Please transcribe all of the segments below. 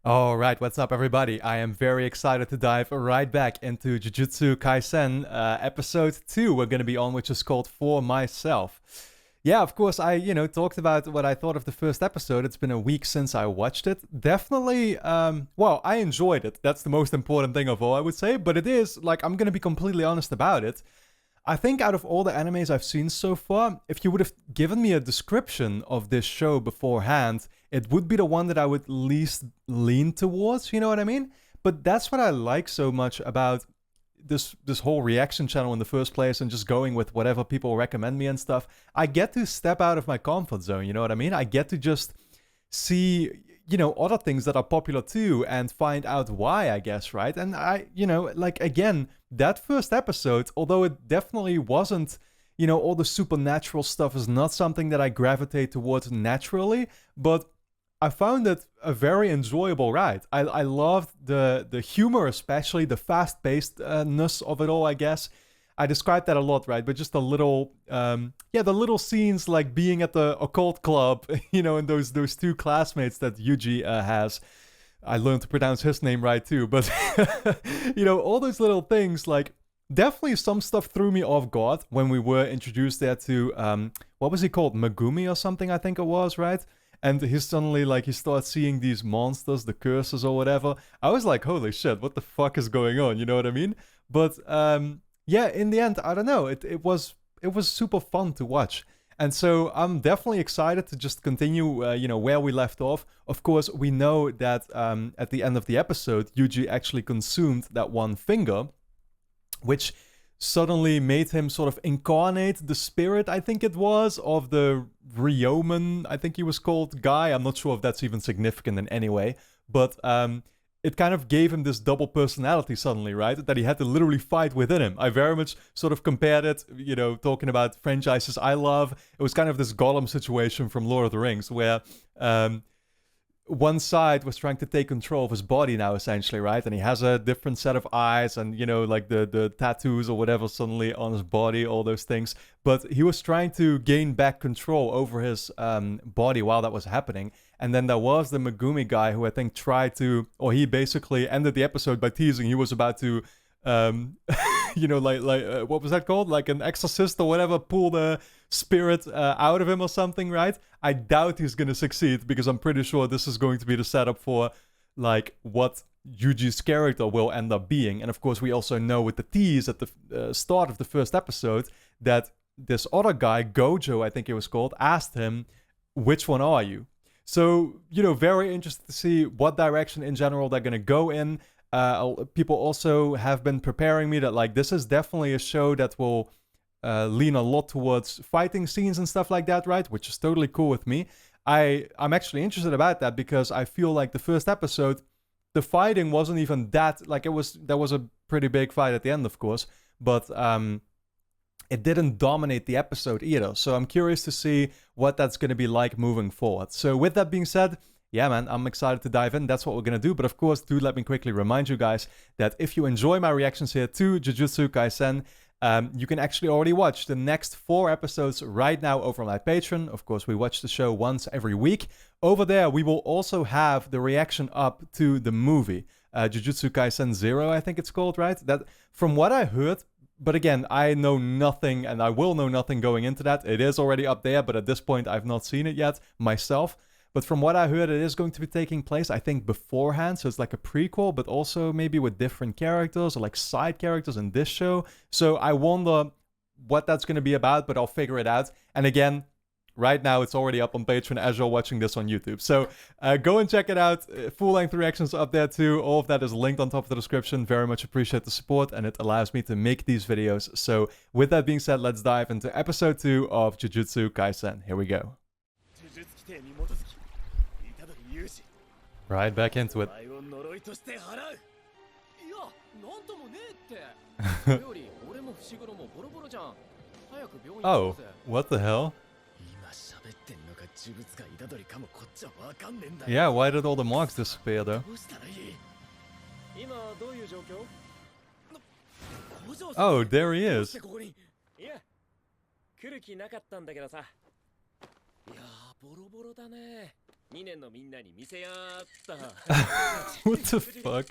Alright, what's up everybody? I am very excited to dive right back into Jujutsu Kaisen episode 2 we're going to be on, which is called For Myself. Yeah, of course, I talked about what I thought of the first episode. It's been a week since I watched it. Definitely, well, I enjoyed it. That's the most important thing of all, I would say. But it is, like, I'm going to be completely honest about it. I think out of all the animes I've seen so far, if you would have given me a description of this show beforehand, it would be the one that I would least lean towards, you know what I mean? But that's what I like so much about this whole reaction channel in the first place, and just going with whatever people recommend me and stuff. I get to step out of my comfort zone, you know what I mean? I get to just see other things that are popular too and find out why, I guess, right? And like, again, that first episode, although it definitely wasn't, all the supernatural stuff is not something that I gravitate towards naturally, but I found it a very enjoyable ride. I loved the humor, especially the fast-pacedness of it all, I guess. I described that a lot, right? But just the little, the little scenes, like being at the occult club, and those two classmates that Yuji has. I learned to pronounce his name right too, but all those little things, like, definitely some stuff threw me off guard when we were introduced there to, what was he called? Megumi or something, I think it was, right? And he suddenly, like, he starts seeing these monsters, the curses or whatever. I was like, holy shit, what the fuck is going on? You know what I mean? But, yeah, in the end, I don't know. It was super fun to watch. And so I'm definitely excited to just continue, where we left off. Of course, we know that at the end of the episode, Yuji actually consumed that one finger, which suddenly made him sort of incarnate the spirit, I think it was, of the Ryoman, I think he was called, guy. I'm not sure if that's even significant in any way, but it kind of gave him this double personality suddenly, right? That he had to literally fight within him. I very much sort of compared it, talking about franchises I love. It was kind of this Gollum situation from Lord of the Rings, where one side was trying to take control of his body now, essentially, right? And he has a different set of eyes and, like the tattoos or whatever suddenly on his body, all those things. But he was trying to gain back control over his body while that was happening. And then there was the Megumi guy who I think tried to, or he basically ended the episode by teasing he was about to, what was that called? Like an exorcist or whatever, pull the spirit out of him or something, right? I doubt he's going to succeed, because I'm pretty sure this is going to be the setup for, like, what Yuji's character will end up being. And of course, we also know with the tease at the start of the first episode that this other guy, Gojo, I think he was called, asked him, which one are you? So, very interested to see what direction in general they're going to go in. People also have been preparing me that, like, this is definitely a show that will lean a lot towards fighting scenes and stuff like that, right? Which is totally cool with me. I'm actually interested about that, because I feel like the first episode, the fighting wasn't even that, like, there was a pretty big fight at the end, of course, but it didn't dominate the episode either. So I'm curious to see what that's going to be like moving forward. So with that being said, yeah, man, I'm excited to dive in. That's what we're going to do. But of course, do let me quickly remind you guys that if you enjoy my reactions here to Jujutsu Kaisen, you can actually already watch the next 4 episodes right now over on my Patreon. Of course, we watch the show once every week. Over there, we will also have the reaction up to the movie. Jujutsu Kaisen 0, I think it's called, right? That, from what I heard, but again, I know nothing, and I will know nothing going into that. It is already up there, but at this point, I've not seen it yet myself. But from what I heard, it is going to be taking place, I think, beforehand. So it's like a prequel, but also maybe with different characters or like side characters in this show. So I wonder what that's going to be about, but I'll figure it out. And again, right now it's already up on Patreon as you're watching this on YouTube. So go and check it out. Full-length reactions up there too. All of that is linked on top of the description. Very much appreciate the support, and it allows me to make these videos. So with that being said, let's dive into episode 2 of Jujutsu Kaisen. Here we go. Right back into it. Oh, what the hell? Yeah, why did all the marks disappear though? Oh, there he is. What the fuck?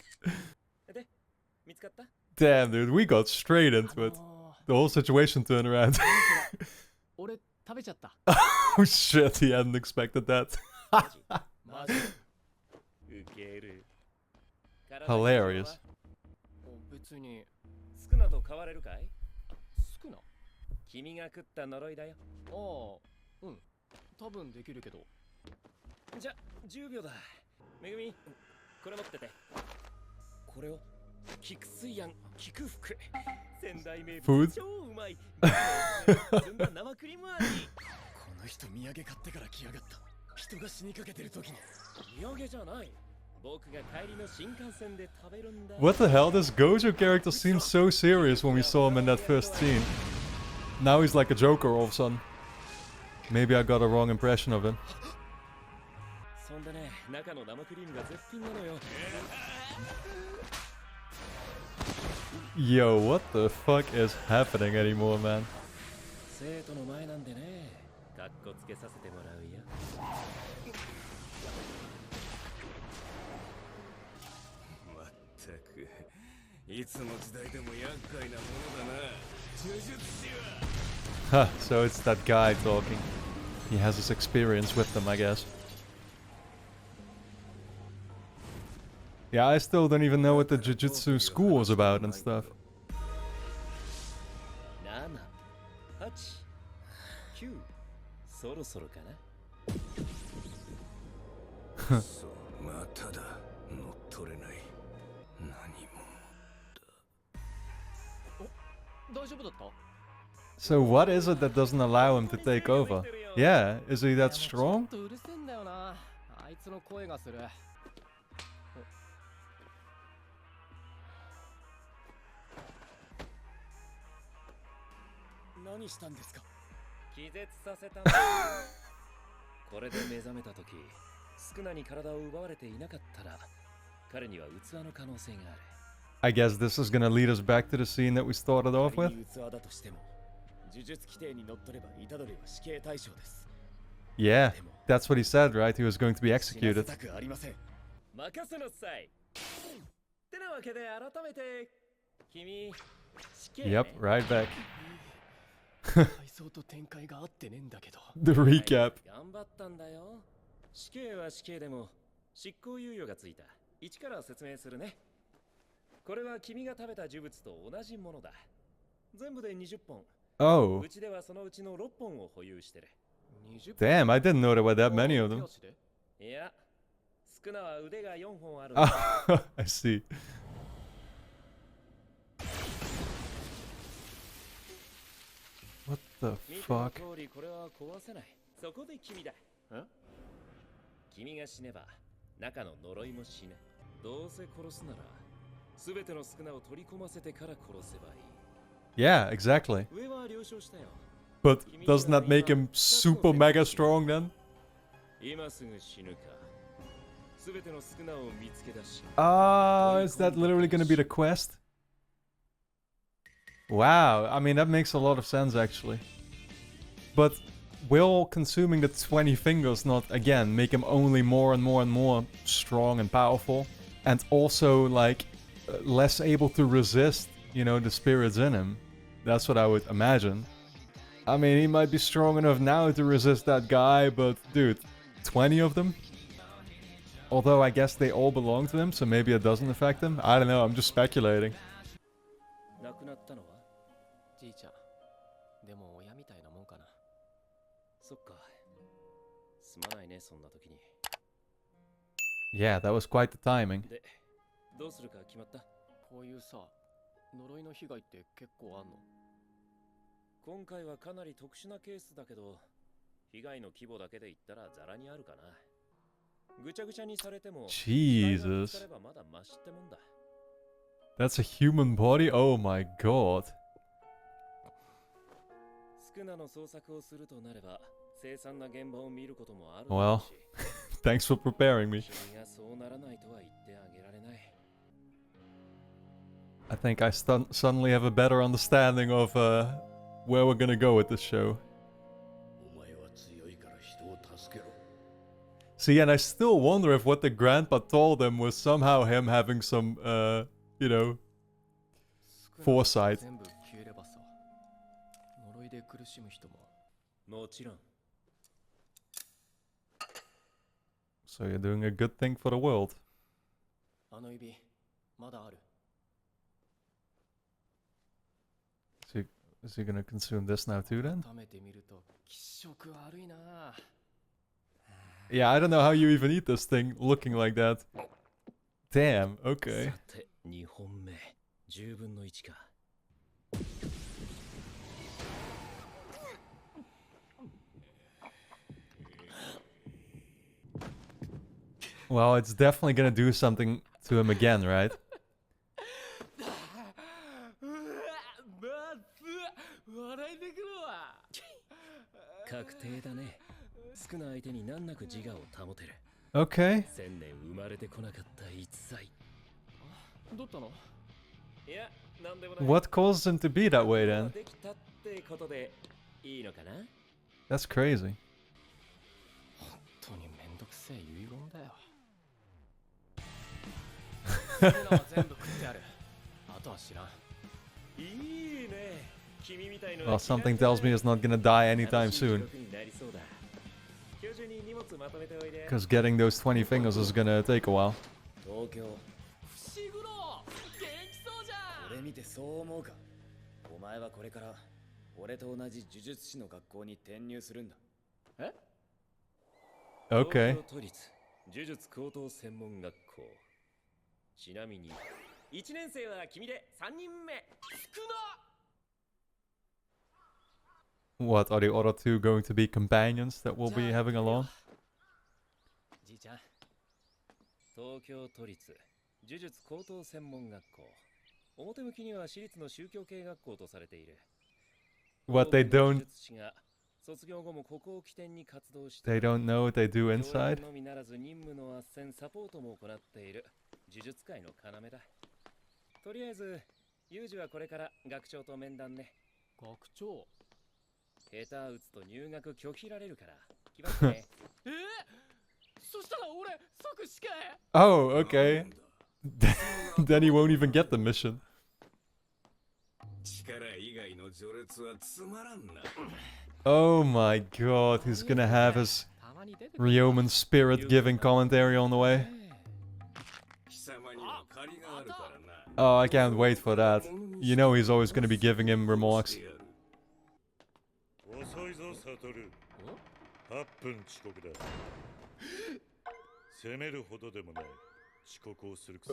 Damn, dude, we got straight into it. The whole situation turned around. Oh shit, he hadn't expected that. Hilarious. Food? What the hell? This Gojo character seemed so serious when we saw him in that first scene. Now he's like a joker all of a sudden. Maybe I got a wrong impression of him. Yo, what the fuck is happening anymore, man? Huh, so it's that guy talking. He has his experience with them, I guess. Yeah, I still don't even know what the Jujutsu school was about and stuff. So what is it that doesn't allow him to take over? Yeah, is he that strong? I guess this is gonna lead us back to the scene that we started off with. Yeah, that's what he said, right? He was going to be executed. Yep, right back. The recap. Oh. Damn, I didn't know there were that many of them. Oh, I see. What the fuck? Yeah, exactly. But doesn't that make him super mega strong then? Ah, is that literally gonna be the quest? Wow, I mean that makes a lot of sense actually. But will consuming the 20 fingers not again make him only more and more and more strong and powerful? And also like less able to resist, you know, the spirits in him? That's what I would imagine. I mean, he might be strong enough now to resist that guy, but dude, 20 of them? Although I guess they all belong to him, so maybe it doesn't affect him. I don't know, I'm just speculating. Yeah, that was quite the timing. Jesus. That's a human body? Oh my god. Well, thanks for preparing me. I think I suddenly have a better understanding of where we're gonna go with this show. See, and I still wonder if what the grandpa told him was somehow him having some, you know, foresight. So you're doing a good thing for the world. Is he gonna consume this now too then? Yeah, I don't know how you even eat this thing looking like that. Damn, okay. Well, it's definitely gonna do something to him again, right? Okay. What causes him to be that way then? That's crazy. Well, something tells me it's not gonna die anytime soon. Because getting those 20 fingers is gonna take a while. Okay. What, are the other two going to be companions that we'll be having along? What they don't know what they do inside? Oh, okay. Then he won't even get the mission. Oh my god, he's gonna have his Ryoman spirit giving commentary on the way. Oh, I can't wait for that. You know he's always gonna be giving him remarks.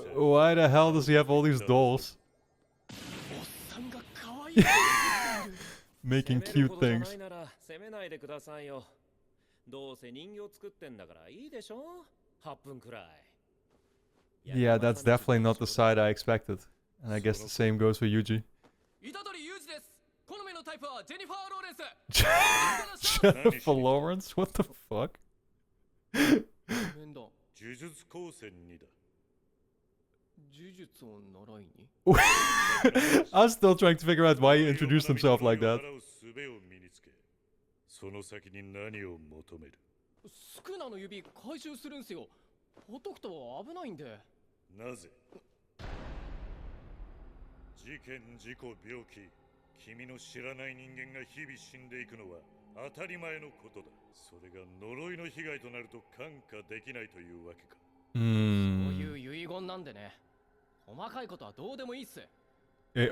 Why the hell does he have all these dolls? Making cute things. Yeah, that's definitely not the side I expected. And I guess the same goes for Yuji. Jennifer Lawrence? What the fuck? I'm still trying to figure out why he introduced himself like that.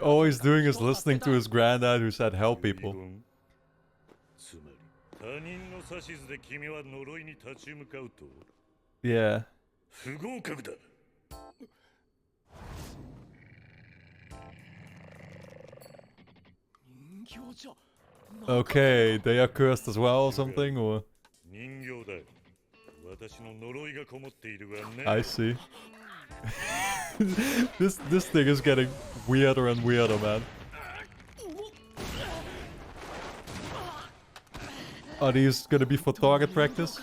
All he's doing is listening to his granddad who said help people. Yeah. Okay, they are cursed as well or something, or? I see. This thing is getting weirder and weirder, man. Are these gonna be for target practice?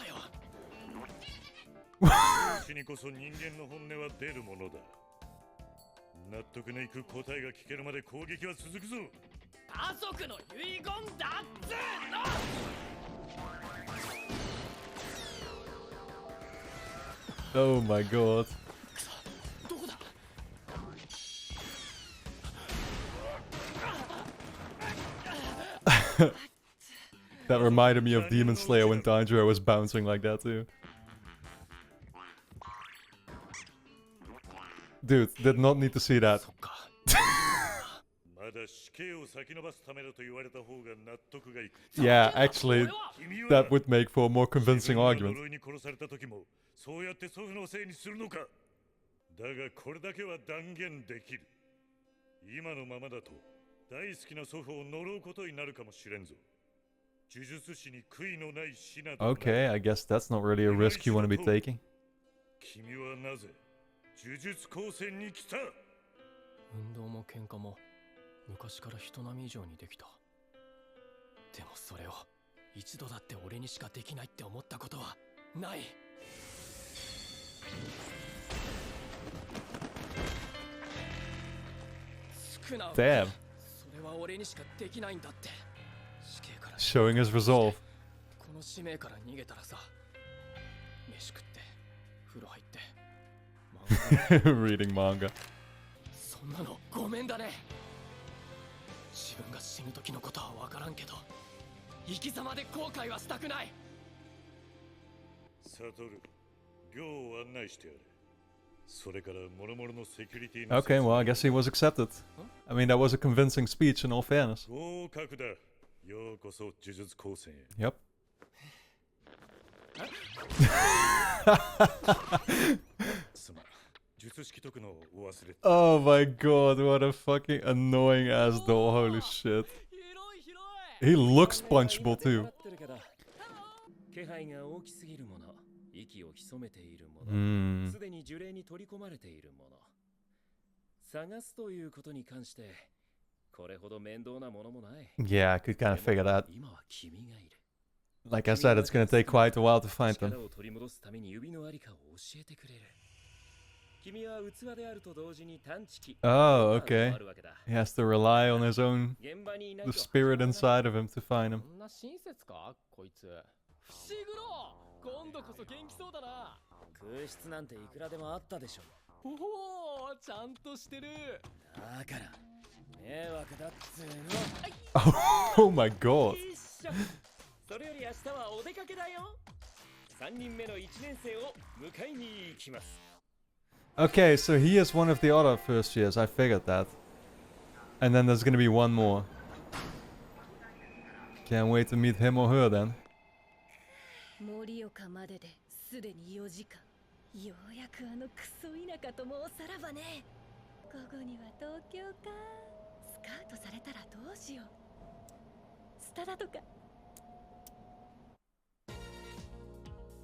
Oh my god. That reminded me of Demon Slayer when Tanjiro was bouncing like that too. Dude, did not need to see that. Yeah, actually, that would make for a more convincing argument. Okay, I guess that's not really a risk you want to be taking. 運動も喧嘩も昔から人並み以上にできた。でもそれを一度だって俺にしかできないって思ったことはない。少なくとも Damn. それは俺にしかできないんだって。死刑から Showing his resolve. この使命から逃げたらさ、飯食って風呂入って Reading manga. そんなのごめんだね。自分が死ぬ時のことは分からんけど、生き様で後悔はしたくない。サトル、寮を案内してやれ。それから諸々のセキュリティの Okay, well, I guess he was accepted. I mean, that was a convincing speech in all fairness. 合格だ。ようこそ呪術高専へ。Yep. Oh my god, what a fucking annoying ass doll, holy shit. He looks punchable too. Yeah, I could kind of figure that. Like I said, it's gonna take quite a while to find them. Oh, okay. He has to rely on his own, the spirit inside of him to find him. Oh my god. Okay, so he is one of the other first years, I figured that. And then there's gonna be one more. Can't wait to meet him or her then.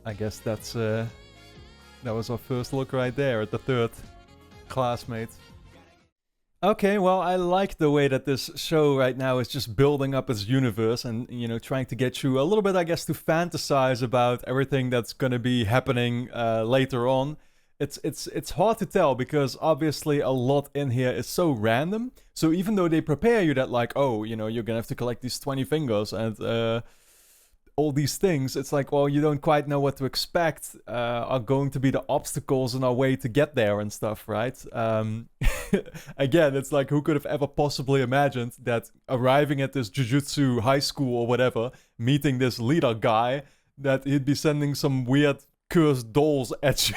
I guess that's that was our first look right there at the third classmate. Okay, well, I like the way that this show right now is just building up its universe and, you know, trying to get you a little bit, I guess, to fantasize about everything that's gonna be happening later on. It's hard to tell because obviously a lot in here is so random. So even though they prepare you that like, oh, you know, you're gonna have to collect these 20 fingers and all these things, it's like, well, you don't quite know what to expect are going to be the obstacles in our way to get there and stuff, right? Again, it's like, who could have ever possibly imagined that arriving at this Jujutsu high school or whatever, meeting this leader guy, that he'd be sending some weird cursed dolls at you.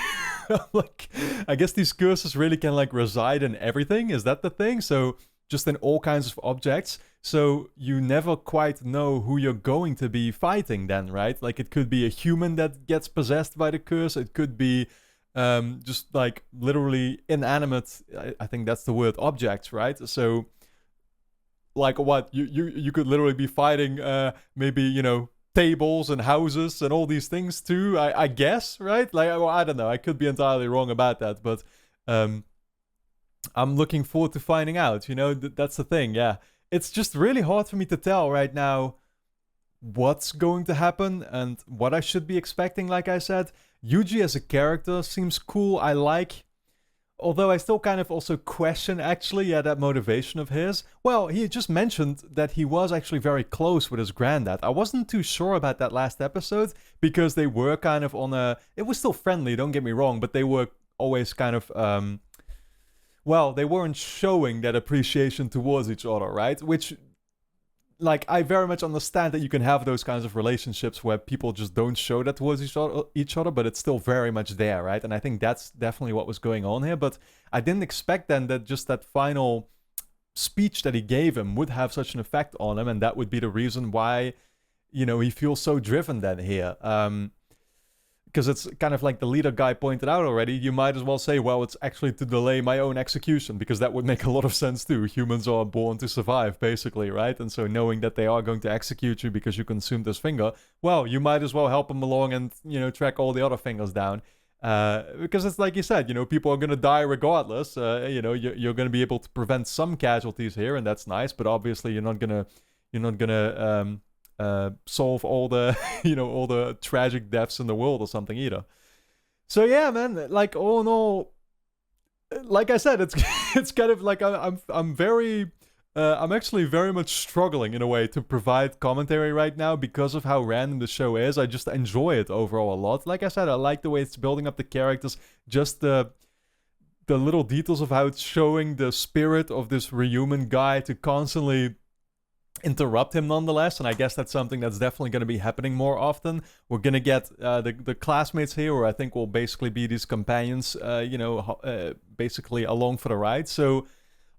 Like, I guess these curses really can like reside in everything. Is that the thing? So just in all kinds of objects. So you never quite know who you're going to be fighting then, right? Like it could be a human that gets possessed by the curse. It could be just like literally inanimate, I think that's the word, objects, right? So like what? You could literally be fighting maybe, you know, tables and houses and all these things too, I guess, right? Like, well, I don't know. I could be entirely wrong about that, but I'm looking forward to finding out, you know, that's the thing, yeah. It's just really hard for me to tell right now what's going to happen and what I should be expecting, like I said. Yuji as a character seems cool, I like. Although I still kind of also question, actually, yeah, that motivation of his. Well, he just mentioned that he was actually very close with his granddad. I wasn't too sure about that last episode because they were kind of on a. It was still friendly, don't get me wrong, but they were always kind of. Well, they weren't showing that appreciation towards each other, right? Which, like, I very much understand that you can have those kinds of relationships where people just don't show that towards each other, but it's still very much there, right? And I think that's definitely what was going on here. But I didn't expect then that just that final speech that he gave him would have such an effect on him, and that would be the reason why, he feels so driven then here. Because it's kind of like the leader guy pointed out already, you might as well say, well, it's actually to delay my own execution, because that would make a lot of sense too. Humans are born to survive, basically, right? And so knowing that they are going to execute you because you consumed this finger, well, you might as well help them along and, track all the other fingers down. Because it's like you said, people are going to die regardless. You're going to be able to prevent some casualties here, and that's nice, but obviously you're not going to solve all the all the tragic deaths in the world or something either. So yeah, man, like all in all, like I said, it's kind of like I'm actually very much struggling in a way to provide commentary right now because of how random the show is. I just enjoy it overall a lot. Like I said, I like the way it's building up the characters, just the little details of how it's showing the spirit of this Rehuman guy to constantly interrupt him nonetheless, and I guess that's something that's definitely going to be happening more often. We're going to get the classmates here, who I think will basically be these companions, basically along for the ride. So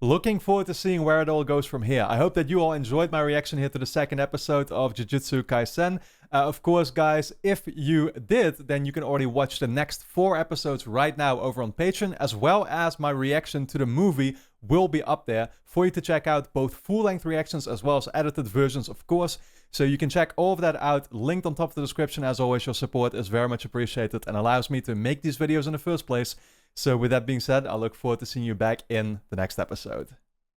looking forward to seeing where it all goes from here. I hope that you all enjoyed my reaction here to the second episode of Jujutsu Kaisen. Of course, guys, if you did, then you can already watch the next 4 episodes right now over on Patreon, as well as my reaction to the movie will be up there for you to check out, both full-length reactions as well as edited versions, of course. So you can check all of that out, linked on top of the description. As always, your support is very much appreciated and allows me to make these videos in the first place. So with that being said, I look forward to seeing you back in the next episode.